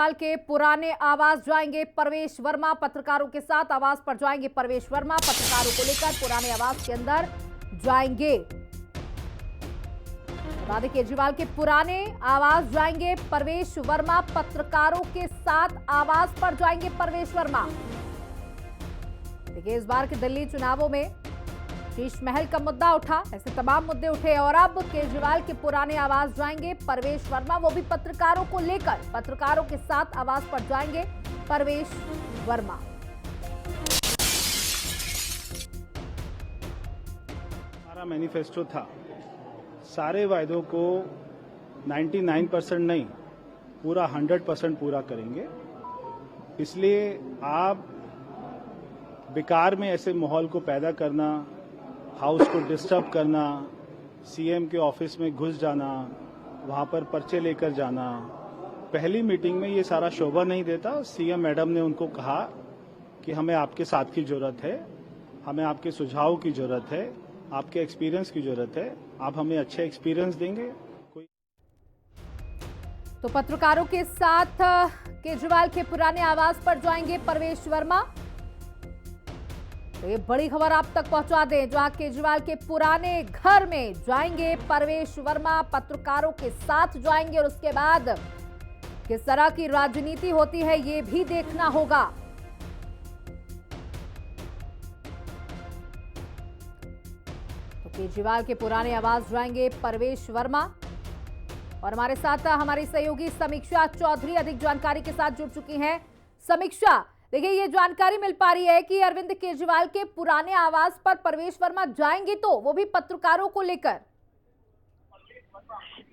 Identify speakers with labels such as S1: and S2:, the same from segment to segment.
S1: साल के पुराने आवास जाएंगे परवेश वर्मा। पत्रकारों के साथ आवास पर जाएंगे परवेश वर्मा। पत्रकारों को लेकर पुराने आवास के अंदर जाएंगे। बता दें केजरीवाल के पुराने आवास जाएंगे परवेश वर्मा। पत्रकारों के साथ आवास पर जाएंगे परवेश वर्मा। देखिए, इस बार के दिल्ली चुनावों में शीश महल का मुद्दा उठा, ऐसे तमाम मुद्दे उठे और अब केजरीवाल के पुराने आवास जाएंगे परवेश वर्मा, वो भी पत्रकारों को लेकर। पत्रकारों के साथ आवास पर जाएंगे परवेश वर्मा।
S2: हमारा मैनिफेस्टो था, सारे वायदों को 99% नहीं, पूरा 100% पूरा करेंगे। इसलिए आप बेकार में ऐसे माहौल को पैदा करना, हाउस को डिस्टर्ब करना, सीएम के ऑफिस में घुस जाना, वहां पर पर्चे लेकर जाना, पहली मीटिंग में ये सारा शोभा नहीं देता। सीएम मैडम ने उनको कहा कि हमें आपके साथ की जरूरत है, हमें आपके सुझाव की जरूरत है, आपके एक्सपीरियंस की जरूरत है, आप हमें अच्छे एक्सपीरियंस देंगे।
S1: तो पत्रकारों के साथ केजरीवाल के पुराने आवास पर जाएंगे परवेश वर्मा। तो ये बड़ी खबर आप तक पहुंचा दें, जहां केजरीवाल के पुराने घर में जाएंगे परवेश वर्मा, पत्रकारों के साथ जाएंगे और उसके बाद किस तरह की राजनीति होती है ये भी देखना होगा। तो केजरीवाल के पुराने आवास जाएंगे परवेश वर्मा और हमारे साथ हमारी सहयोगी समीक्षा चौधरी अधिक जानकारी के साथ जुड़ चुकी हैं। समीक्षा, देखिए, ये जानकारी मिल पा रही है कि अरविंद केजरीवाल के पुराने आवास पर परवेश वर्मा जाएंगे, तो वो भी पत्रकारों को लेकर।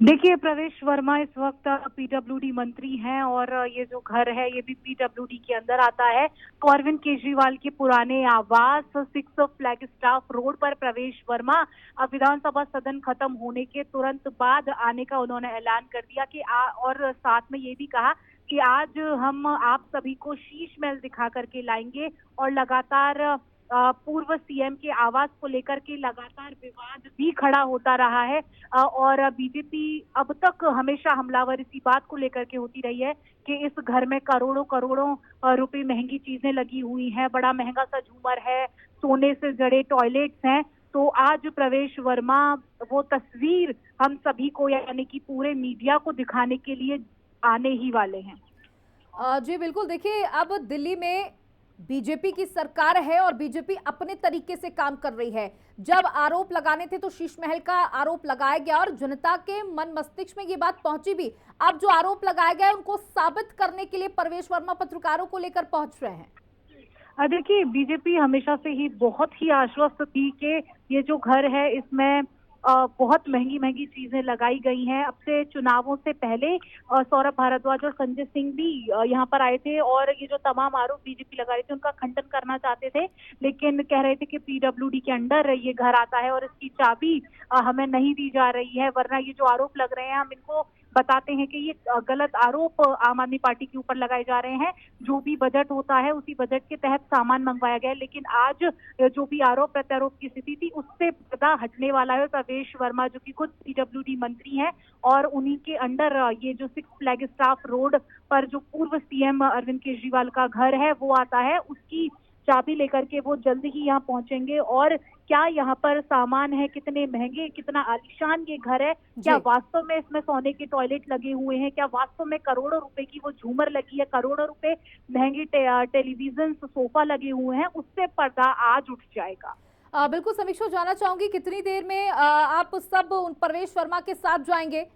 S3: देखिए, परवेश वर्मा इस वक्त पीडब्ल्यूडी मंत्री हैं और ये जो घर है ये भी पीडब्ल्यूडी के अंदर आता है। तो अरविंद केजरीवाल के पुराने आवास 6 फ्लैगस्टाफ रोड पर परवेश वर्मा अब विधानसभा सदन खत्म होने के तुरंत बाद आने का उन्होंने ऐलान कर दिया कि और साथ में ये भी कहा कि आज हम आप सभी को शीश महल दिखा करके लाएंगे और लगातार पूर्व सीएम के आवास को लेकर के लगातार विवाद भी खड़ा होता रहा है और बीजेपी अब तक हमेशा हमलावर इसी बात को लेकर के होती रही है कि इस घर में करोड़ों करोड़ों रुपए महंगी चीजें लगी हुई हैं, बड़ा महंगा सा झूमर है, सोने से जड़े टॉयलेट्स हैं। तो आज परवेश वर्मा वो तस्वीर हम सभी को यानी कि पूरे मीडिया को दिखाने के लिए आने ही वाले हैं।
S1: जी बिल्कुल, देखिए, अब दिल्ली में बीजेपी की सरकार है और बीजेपी अपने तरीके से काम कर रही है। जब आरोप लगाने थे तो शीश महल का आरोप लगाया गया और जनता के मन मस्तिष्क में ये बात पहुंची भी। अब जो आरोप लगाया गया है उनको साबित करने के लिए परवेश वर्मा पत्रकारों को लेकर पहुंच रहे हैं।
S3: देखिए, बीजेपी हमेशा से ही बहुत ही आश्वस्त थी कि ये जो घर है इसमें बहुत महंगी महंगी चीजें लगाई गई हैं। अब से चुनावों से पहले सौरभ भारद्वाज और संजय सिंह भी यहाँ पर आए थे और ये जो तमाम आरोप बीजेपी लगा रही थी उनका खंडन करना चाहते थे, लेकिन कह रहे थे कि पीडब्ल्यूडी के अंडर ये घर आता है और इसकी चाबी हमें नहीं दी जा रही है, वरना ये जो आरोप लग रहे हैं हम इनको बताते हैं कि ये गलत आरोप आम आदमी पार्टी के ऊपर लगाए जा रहे हैं। जो भी बजट होता है उसी बजट के तहत सामान मंगवाया गया है, लेकिन आज जो भी आरोप प्रत्यारोप की स्थिति थी उससे पर्दा हटने वाला है। परवेश वर्मा जो कि खुद पीडब्ल्यूडी मंत्री हैं और उन्हीं के अंडर ये जो 6 फ्लैगस्टाफ रोड पर जो पूर्व सीएम अरविंद केजरीवाल का घर है वो आता है, उसकी चाबी लेकर के वो जल्द ही यहाँ पहुंचेंगे। और क्या यहाँ पर सामान है, कितने महंगे, कितना आलीशान ये घर है, क्या वास्तव में इसमें सोने के टॉयलेट लगे हुए हैं, क्या वास्तव में करोड़ों रुपए की वो झूमर लगी है, करोड़ों रुपए महंगे टेलीविजन सोफा लगे हुए हैं, उससे पर्दा आज उठ जाएगा।
S1: बिल्कुल समीक्षा, जानना चाहूंगी कितनी देर में आप सब उन परवेश वर्मा के साथ जाएंगे?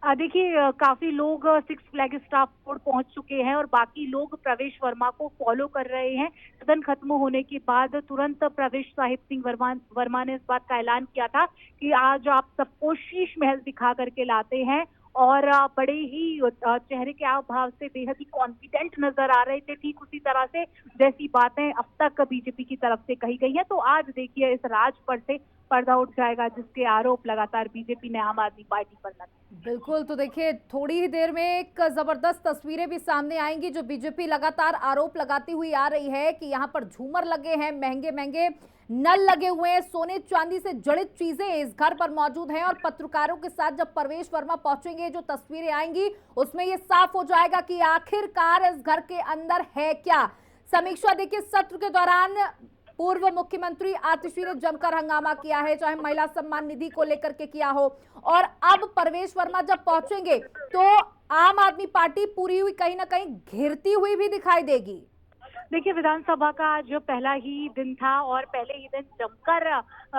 S3: देखिए, काफी लोग 6 फ्लैगस्टाफ रोड पहुंच चुके हैं और बाकी लोग परवेश वर्मा को फॉलो कर रहे हैं। सदन खत्म होने के बाद तुरंत परवेश साहिब सिंह वर्मा ने इस बात का ऐलान किया था कि आज आप सबको शीश महल दिखा करके लाते हैं और बड़े ही चेहरे के हाव भाव से बेहद ही कॉन्फिडेंट नजर आ रहे थे, ठीक उसी तरह से जैसी बातें अब तक बीजेपी की तरफ से कही गई है। तो आज देखिए इस राज पर से पर्दा उठ जाएगा जिसके आरोप लगातार बीजेपी ने आम आदमी पार्टी पर लगाए।
S1: बिल्कुल, तो देखिए, थोड़ी ही देर में एक जबरदस्त तस्वीरें भी सामने आएंगी जो बीजेपी लगातार आरोप लगाती हुई आ रही है कि यहाँ पर झूमर लगे हैं, महंगे महंगे नल लगे हुए हैं, सोने चांदी से जड़ित चीजें इस घर पर मौजूद हैं। और पत्रकारों के साथ जब परवेश वर्मा पहुंचेंगे, जो तस्वीरें आएंगी उसमें ये साफ हो जाएगा कि आखिरकार इस घर के अंदर है क्या। समीक्षा देखिए, सत्र के दौरान पूर्व मुख्यमंत्री आतिशी ने जमकर हंगामा किया है, चाहे महिला सम्मान निधि को लेकर के किया हो। और अब परवेश वर्मा जब पहुंचेंगे तो आम आदमी पार्टी पूरी हुई कहीं ना कहीं घिरती हुई भी दिखाई देगी।
S3: देखिए, विधानसभा का आज पहला ही दिन था और पहले ही दिन जमकर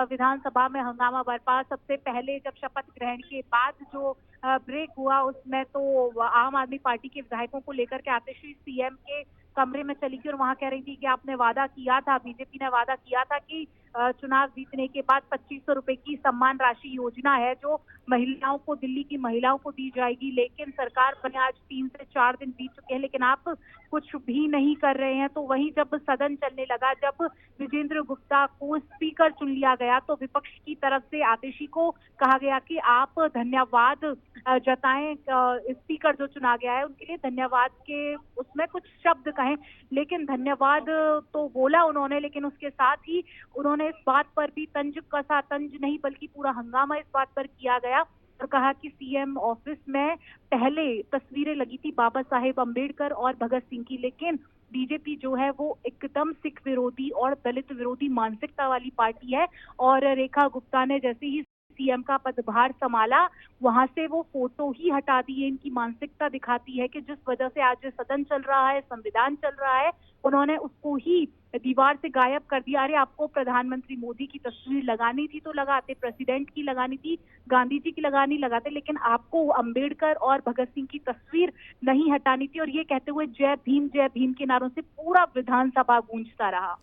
S3: विधानसभा में हंगामा बरपा। सबसे पहले जब शपथ ग्रहण के बाद जो ब्रेक हुआ उसमें तो आम आदमी पार्टी के विधायकों को लेकर के आतिशी सीएम के कमरे में चली गई और वहां कह रही थी कि आपने वादा किया था, बीजेपी ने वादा किया था कि चुनाव जीतने के बाद 2500 रुपए की सम्मान राशि योजना है जो महिलाओं को, दिल्ली की महिलाओं को दी जाएगी। लेकिन सरकार बने आज 3 से 4 दिन बीत चुके हैं, लेकिन आप कुछ भी नहीं कर रहे हैं। तो वहीं जब सदन चलने लगा, जब विजेंद्र गुप्ता को स्पीकर चुन लिया गया तो विपक्ष की तरफ से आतिशी को कहा गया कि आप धन्यवाद जताएं, स्पीकर जो चुना गया है उनके लिए धन्यवाद के उसमें कुछ शब्द कहें। लेकिन धन्यवाद तो बोला उन्होंने, लेकिन उसके साथ ही उन्होंने इस बात पर भी तंज कसा, तंज नहीं बल्कि पूरा हंगामा इस बात पर किया गया और कहा कि सीएम ऑफिस में पहले तस्वीरें लगी थी बाबा साहेब अम्बेडकर और भगत सिंह की, लेकिन बीजेपी जो है वो एकदम सिख विरोधी और दलित विरोधी मानसिकता वाली पार्टी है। और रेखा गुप्ता ने जैसे ही सीएम का पदभार संभाला, वहां से वो फोटो ही हटा दी है। इनकी मानसिकता दिखाती है कि जिस वजह से आज सदन चल रहा है, संविधान चल रहा है, उन्होंने उसको ही दीवार से गायब कर दिया। अरे आपको प्रधानमंत्री मोदी की तस्वीर लगानी थी तो लगाते, प्रेसिडेंट की लगानी थी, गांधी जी की लगाते, लेकिन आपको अंबेडकर और भगत सिंह की तस्वीर नहीं हटानी थी। और ये कहते हुए जय भीम के नारों से पूरा विधानसभा गूंजता रहा।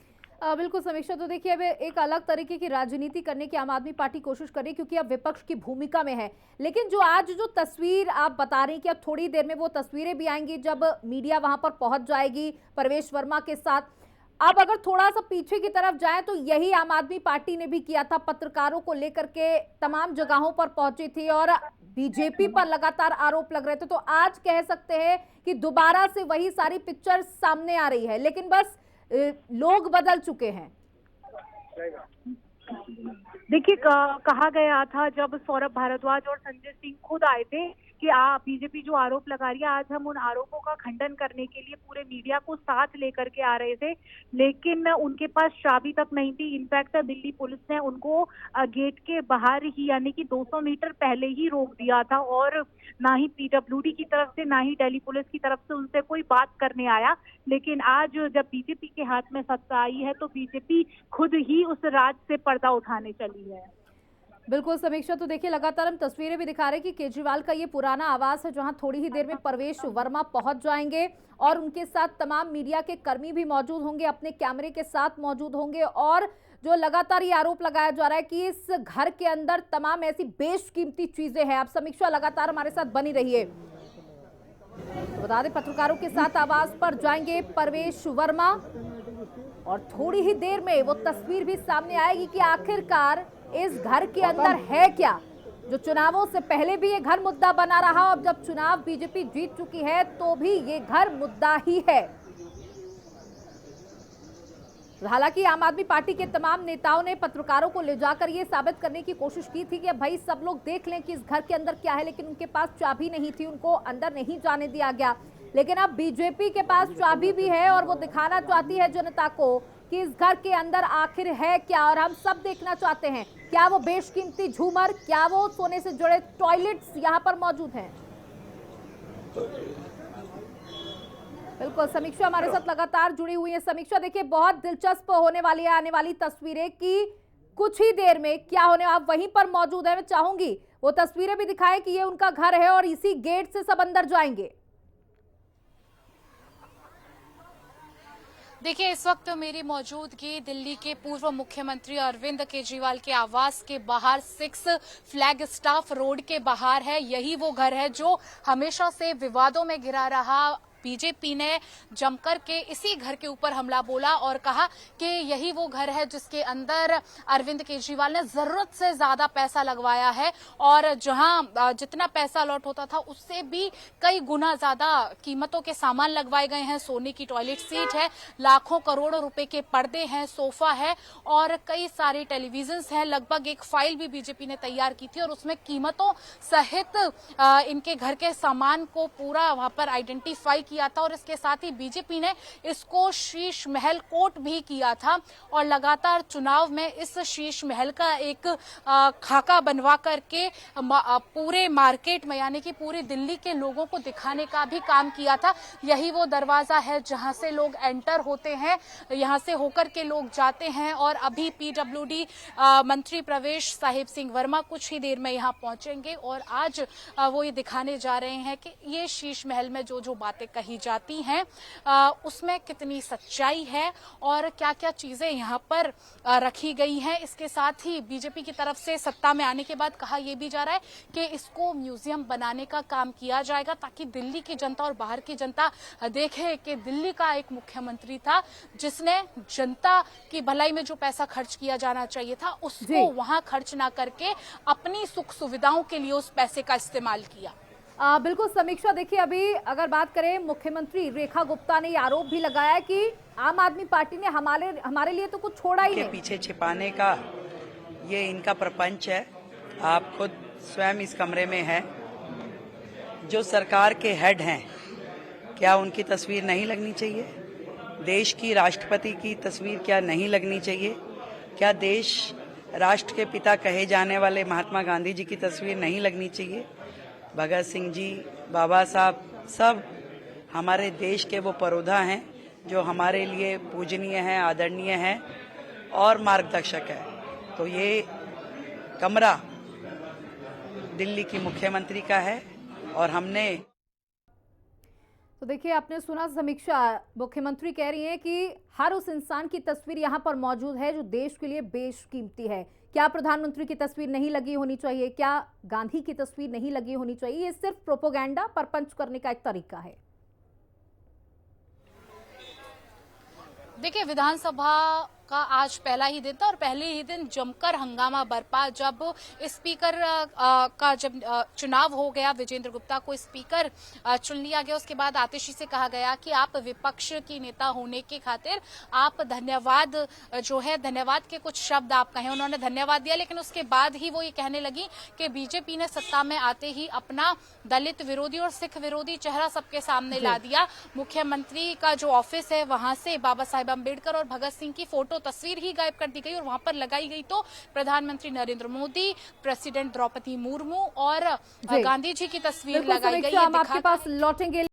S1: बिल्कुल समीक्षा, तो देखिए अब एक अलग तरीके की राजनीति करने की आम आदमी पार्टी कोशिश कर रही है क्योंकि अब विपक्ष की भूमिका में है। लेकिन जो आज जो तस्वीर आप बता रही हैं कि अब थोड़ी देर में वो तस्वीरें भी आएंगी जब मीडिया वहां पर पहुंच जाएगी परवेश वर्मा के साथ। अब अगर थोड़ा सा पीछे की तरफ जाए तो यही आम आदमी पार्टी ने भी किया था, पत्रकारों को लेकर के तमाम जगहों पर पहुंची थी और बीजेपी पर लगातार आरोप लग रहे थे। तो आज कह सकते हैं कि दोबारा से वही सारी पिक्चर सामने आ रही है, लेकिन बस लोग बदल चुके हैं।
S3: देखिए, कहा गया था जब सौरभ भारद्वाज और संजय सिंह खुद आए थे कि बीजेपी जो आरोप लगा रही है, आज हम उन आरोपों का खंडन करने के लिए पूरे मीडिया को साथ लेकर के आ रहे थे, लेकिन उनके पास चाबी तक नहीं थी। इनफैक्ट दिल्ली पुलिस ने उनको गेट के बाहर ही, यानी कि 200 मीटर पहले ही रोक दिया था और ना ही पीडब्ल्यूडी की तरफ से ना ही दिल्ली पुलिस की तरफ से उनसे कोई बात करने आया। लेकिन आज जब बीजेपी के हाथ में सत्ता आई है तो बीजेपी खुद ही उस राज से पर्दा उठाने चली है।
S1: बिल्कुल समीक्षा, तो देखिए लगातार हम तस्वीरें भी दिखा रहे हैं कि केजरीवाल का ये पुराना आवास है जहां थोड़ी ही देर में परवेश वर्मा पहुंच जाएंगे और उनके साथ तमाम मीडिया के कर्मी भी मौजूद होंगे, अपने कैमरे के साथ मौजूद होंगे। और जो लगातार ये आरोप लगाया जा रहा है कि इस घर के अंदर तमाम ऐसी बेशकीमती चीजें हैं। आप समीक्षा लगातार हमारे साथ बनी रहिए। तो बता दें, पत्रकारों के साथ आवास पर जाएंगे परवेश वर्मा और थोड़ी ही देर में वो तस्वीर भी सामने आएगी कि आखिरकार इस घर के अंदर है क्या। जो चुनावों से पहले भी ये घर मुद्दा बना रहा, अब जब चुनाव बीजेपी जीत चुकी है तो भी ये घर मुद्दा ही है। हालांकि आम आदमी पार्टी के तमाम नेताओं ने पत्रकारों को ले जाकर ये साबित करने की कोशिश की थी कि भाई सब लोग देख लें कि इस घर के अंदर क्या है, लेकिन उनके पास चाबी नहीं थी, उनको अंदर नहीं जाने दिया गया। लेकिन अब बीजेपी के पास चाबी भी है और वो दिखाना चाहती है जनता को कि इस घर के अंदर आखिर है क्या। और हम सब देखना चाहते हैं, क्या वो बेशकीमती झूमर, क्या वो सोने से जुड़े टॉयलेट्स यहाँ पर मौजूद हैं। बिल्कुल समीक्षा हमारे साथ लगातार जुड़ी हुई है। समीक्षा देखिए, बहुत दिलचस्प होने वाली है आने वाली तस्वीरें कि कुछ ही देर में क्या होने, आप वहीं पर मौजूद है, मैं चाहूंगी वो तस्वीरें भी दिखाएं कि ये उनका घर है और इसी गेट से सब अंदर जाएंगे।
S4: देखिए, इस वक्त मेरी मौजूदगी दिल्ली के पूर्व मुख्यमंत्री अरविंद केजरीवाल के आवास के बाहर 6 फ्लैग स्टाफ रोड के बाहर है। यही वो घर है जो हमेशा से विवादों में घिरा रहा। बीजेपी ने जमकर के इसी घर के ऊपर हमला बोला और कहा कि यही वो घर है जिसके अंदर अरविंद केजरीवाल ने जरूरत से ज्यादा पैसा लगवाया है और जहां जितना पैसा अलॉट होता था उससे भी कई गुना ज्यादा कीमतों के सामान लगवाए गए हैं। सोने की टॉयलेट सीट है, लाखों करोड़ों रुपए के पर्दे हैं, सोफा है और कई सारे टेलीविजन हैं। लगभग एक फाइल भी बीजेपी ने तैयार की थी और उसमें कीमतों सहित इनके घर के सामान को पूरा वहां पर आइडेंटिफाई किया था और इसके साथ ही बीजेपी ने इसको शीश महल कोट भी किया था और लगातार चुनाव में इस शीश महल का एक खाका बनवा करके पूरे मार्केट में यानी कि पूरी दिल्ली के लोगों को दिखाने का भी काम किया था। यही वो दरवाजा है जहां से लोग एंटर होते हैं, यहां से होकर के लोग जाते हैं और अभी पीडब्ल्यूडी मंत्री प्रवेश साहिब सिंह वर्मा कुछ ही देर में यहां पहुंचेंगे और आज वो ये दिखाने जा रहे हैं कि ये शीश महल में जो जो बातें कही जाती हैं उसमें कितनी सच्चाई है और क्या क्या चीजें यहां पर रखी गई हैं। इसके साथ ही बीजेपी की तरफ से सत्ता में आने के बाद कहा यह भी जा रहा है कि इसको म्यूजियम बनाने का काम किया जाएगा ताकि दिल्ली की जनता और बाहर की जनता देखे कि दिल्ली का एक मुख्यमंत्री था जिसने जनता की भलाई में जो पैसा खर्च किया जाना चाहिए था उसको वहां खर्च ना करके अपनी सुख सुविधाओं के लिए उस पैसे का इस्तेमाल किया।
S1: बिल्कुल समीक्षा, देखिए अभी अगर बात करें मुख्यमंत्री रेखा गुप्ता ने आरोप भी लगाया कि आम आदमी पार्टी ने हमारे लिए तो कुछ छोड़ा ही नहीं।
S5: पीछे छिपाने का ये इनका प्रपंच है। आप खुद स्वयं इस कमरे में हैं। जो सरकार के हेड हैं क्या उनकी तस्वीर नहीं लगनी चाहिए? देश की राष्ट्रपति की तस्वीर क्या नहीं लगनी चाहिए? क्या देश राष्ट्र के पिता कहे जाने वाले महात्मा गांधी जी की तस्वीर नहीं लगनी चाहिए? भगत सिंह जी, बाबा साहब, सब हमारे देश के वो परोधा हैं जो हमारे लिए पूजनीय हैं, आदरणीय हैं और मार्गदर्शक है। तो ये कमरा दिल्ली की मुख्यमंत्री का है और हमने
S1: तो देखिए आपने सुना समीक्षा, मुख्यमंत्री कह रही हैं कि हर उस इंसान की तस्वीर यहां पर मौजूद है जो देश के लिए बेशकीमती है। क्या प्रधानमंत्री की तस्वीर नहीं लगी होनी चाहिए? क्या गांधी की तस्वीर नहीं लगी होनी चाहिए? ये सिर्फ प्रोपोगेंडा परपंच करने का एक तरीका है।
S4: देखिए विधानसभा का आज पहला ही दिन था और पहले ही दिन जमकर हंगामा बरपा जब स्पीकर का जब चुनाव हो गया, विजेंद्र गुप्ता को स्पीकर चुन लिया गया। उसके बाद आतिशी से कहा गया कि आप विपक्ष की नेता होने के खातिर आप धन्यवाद जो है धन्यवाद के कुछ शब्द आप कहें। उन्होंने धन्यवाद दिया लेकिन उसके बाद ही वो ये कहने लगी कि बीजेपी ने सत्ता में आते ही अपना दलित विरोधी और सिख विरोधी चेहरा सबके सामने ला दिया। मुख्यमंत्री का जो ऑफिस है वहां से बाबा साहेब अम्बेडकर और भगत सिंह की फोटो तस्वीर ही गायब कर दी गई और वहां पर लगाई गई तो प्रधानमंत्री नरेंद्र मोदी, प्रेसिडेंट द्रौपदी मुर्मू और गांधी जी की तस्वीर लगाई गई।
S1: हम आपके पास लौटेंगे।